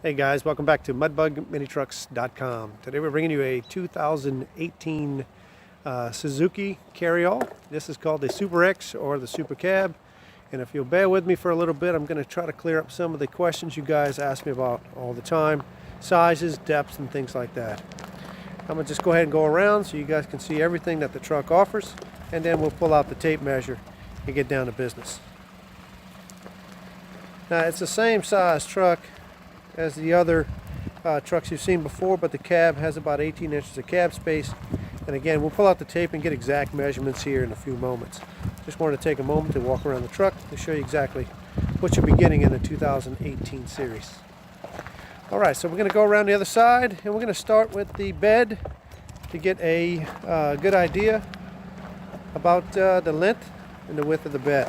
Hey guys, welcome back to mudbugminitrucks.com. Today we're bringing you a 2018 Suzuki Carryall. This is called the Super X or the Super Cab. And if you'll bear with me for a little bit, I'm going to try to clear up some of the questions you guys ask me about all the time. Sizes, depths, and things like that. I'm going to just go ahead and go around so you guys can see everything that the truck offers. And then we'll pull out the tape measure and get down to business. Now it's the same size truck as the other trucks you've seen before, but the cab has about 18 inches of cab space. And again, we'll pull out the tape and get exact measurements here in a few moments. Just wanted to take a moment to walk around the truck to show you exactly what you'll be getting in the 2018 series. Alright, so we're going to go around the other side, and we're going to start with the bed to get a good idea about the length and the width of the bed.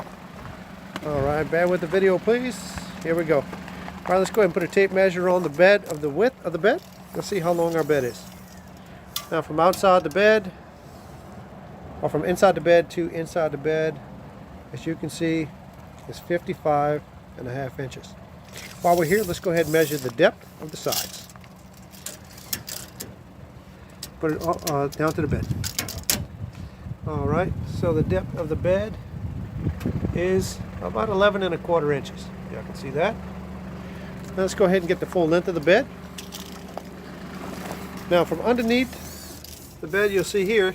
Alright, bear with the video please. Here we go. Alright, let's go ahead and put a tape measure on the bed of the width of the bed. Let's see how long our bed is. Now from outside the bed, or from inside the bed to inside the bed, as you can see, is 55.5 inches. While we're here, let's go ahead and measure the depth of the sides. Put it down to the bed. Alright, so the depth of the bed is about 11.25 inches. Y'all can see that. Now let's go ahead and get the full length of the bed. Now from underneath the bed, you'll see here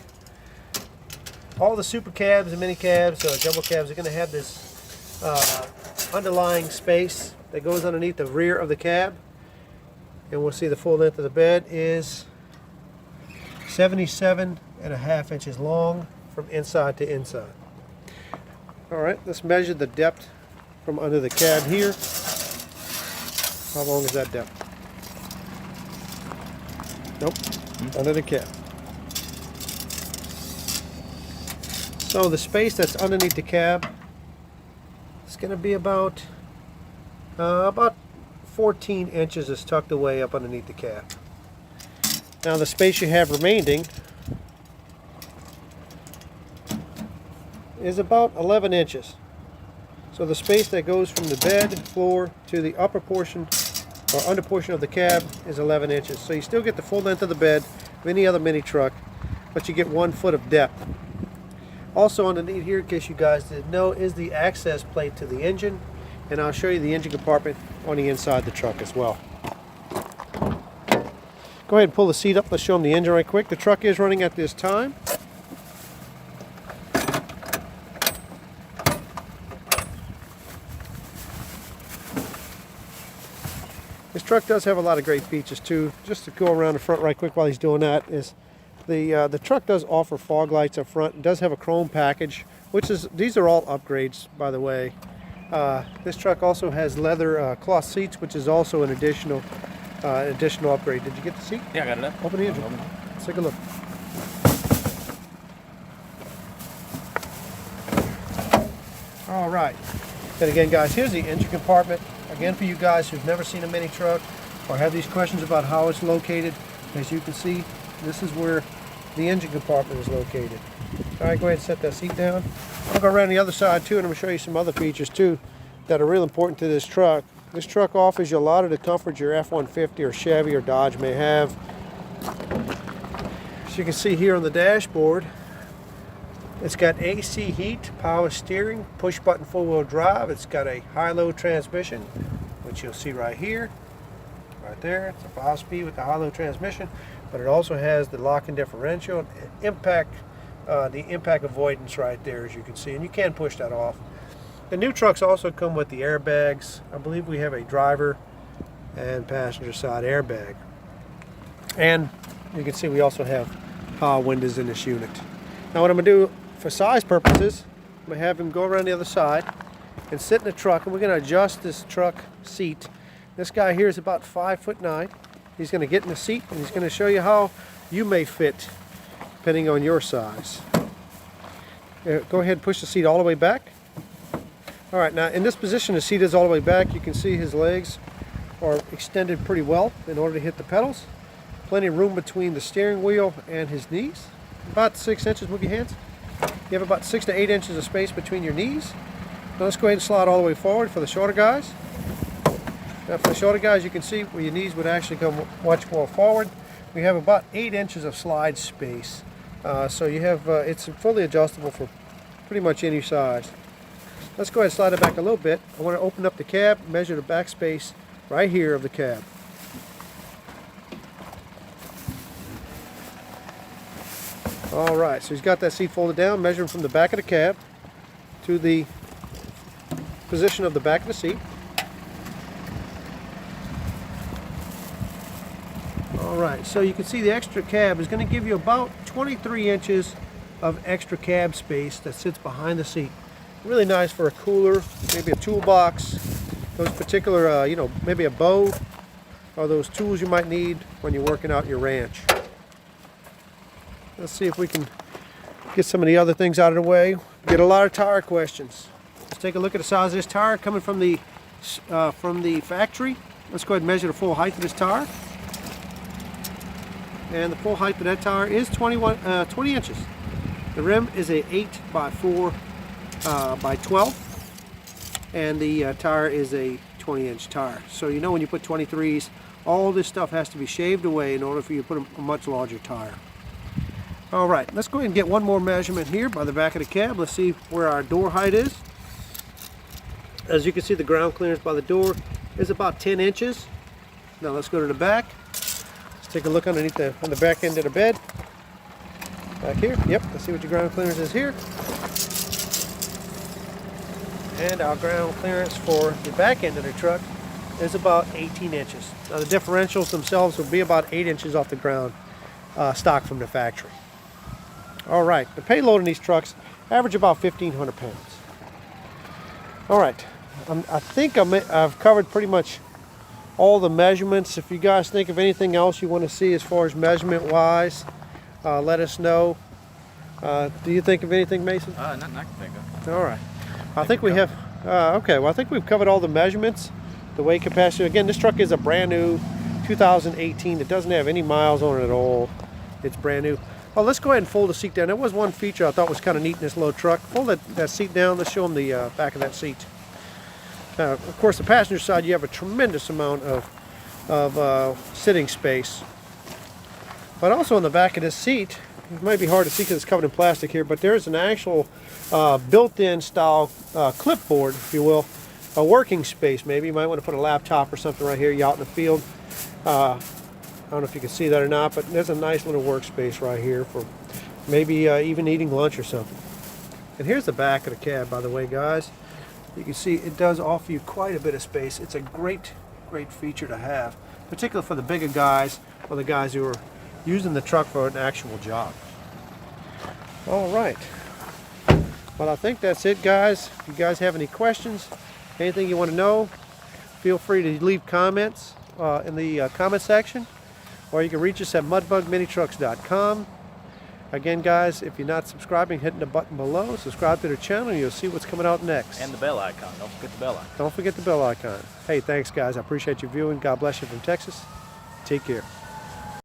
all the super cabs and mini cabs, jumbo cabs are going to have this underlying space that goes underneath the rear of the cab. And we'll see the full length of the bed is 77.5 inches long from inside to inside. Alright, let's measure the depth from under the cab here. How long is that depth? Nope, under the cab. So the space that's underneath the cab is going to be about 14 inches is tucked away up underneath the cab. Now the space you have remaining is about 11 inches. So the space that goes from the bed floor to the upper portion or under portion of the cab is 11 inches. So you still get the full length of the bed of any other mini truck, but you get 1 foot of depth. Also underneath here, in case you guys didn't know, is the access plate to the engine, and I'll show you the engine compartment on the inside of the truck as well. Go ahead and pull the seat up. Let's show them the engine right quick. The truck is running at this time. This truck does have a lot of great features too. Just to go around the front right quick while he's doing that is the truck does offer fog lights up front. It does have a chrome package, these are all upgrades by the way. This truck also has leather cloth seats, which is also an additional upgrade. Did you get the seat? Yeah, I got it up. Open the engine. Let's take a look. All right. And again, guys, here's the engine compartment. Again, for you guys who've never seen a mini truck or have these questions about how it's located, as you can see, this is where the engine compartment is located. All right, go ahead and set that seat down. I'll go around the other side too, and I'm going to show you some other features too that are real important to this truck. This truck offers you a lot of the comfort your F-150 or Chevy or Dodge may have. As you can see here on the dashboard, it's got AC heat, power steering, push button four-wheel drive. It's got a high-low transmission, which you'll see right here, right there. It's a 5-speed with the high-low transmission, but it also has the lock and differential, and the impact avoidance right there, as you can see, and you can push that off. The new trucks also come with the airbags. I believe we have a driver and passenger side airbag, and you can see we also have power windows in this unit. Now what I'm going to do for size purposes, I'm going to have him go around the other side and sit in the truck, and we're going to adjust this truck seat. This guy here is about 5'9". He's going to get in the seat and he's going to show you how you may fit depending on your size. Go ahead and push the seat all the way back. Alright, now in this position the seat is all the way back. You can see his legs are extended pretty well in order to hit the pedals. Plenty of room between the steering wheel and his knees. About 6 inches. Move your hands. You have about 6 to 8 inches of space between your knees. Now let's go ahead and slide all the way forward for the shorter guys. Now for the shoulder guys, you can see where your knees would actually come much more forward. We have about 8 inches of slide space. So you have, it's fully adjustable for pretty much any size. Let's go ahead and slide it back a little bit. I want to open up the cab, measure the back space right here of the cab. Alright, so he's got that seat folded down, measuring from the back of the cab to the position of the back of the seat. Alright, so you can see the extra cab is going to give you about 23 inches of extra cab space that sits behind the seat. Really nice for a cooler, maybe a toolbox, those particular, you know, maybe a bow, or those tools you might need when you're working out your ranch. Let's see if we can get some of the other things out of the way. Get a lot of tire questions. Let's take a look at the size of this tire coming from the factory. Let's go ahead and measure the full height of this tire. And the full height of that tire is 20 inches. The rim is a 8 by 4 by 12, and the tire is a 20-inch tire. So you know when you put 23s, all this stuff has to be shaved away in order for you to put a much larger tire. Alright, let's go ahead and get one more measurement here by the back of the cab. Let's see where our door height is. As you can see, the ground clearance by the door is about 10 inches. Now let's go to the back. Let's take a look underneath on the back end of the bed. Back here, yep, let's see what your ground clearance is here. And our ground clearance for the back end of the truck is about 18 inches. Now the differentials themselves will be about 8 inches off the ground, stock from the factory. Alright, the payload in these trucks average about 1,500 pounds. Alright, I think I've covered pretty much all the measurements. If you guys think of anything else you want to see as far as measurement wise, let us know. Do you think of anything, Mason? Nothing I can think of. Alright. I think we have, okay, well I think we've covered all the measurements, the weight capacity. Again, this truck is a brand new 2018. It doesn't have any miles on it at all. It's brand new. Well, let's go ahead and fold the seat down. There was one feature I thought was kind of neat in this little truck. Fold that seat down. Let's show them the back of that seat. Of course, the passenger side, you have a tremendous amount of sitting space. But also on the back of this seat, it might be hard to see because it's covered in plastic here, but there's an actual built-in style clipboard, if you will, a working space maybe. You might want to put a laptop or something right here. You're out in the field. I don't know if you can see that or not, but there's a nice little workspace right here for maybe even eating lunch or something. And here's the back of the cab, by the way, guys. You can see it does offer you quite a bit of space. It's a great feature to have, particularly for the bigger guys or the guys who are using the truck for an actual job. All right. Well, I think that's it, guys. If you guys have any questions, anything you want to know, feel free to leave comments in the comment section, or you can reach us at mudbugminitrucks.com. Again, guys, if you're not subscribing, hit the button below. Subscribe to the channel and you'll see what's coming out next. And the bell icon. Don't forget the bell icon. Don't forget the bell icon. Hey, thanks, guys. I appreciate you viewing. God bless you from Texas. Take care.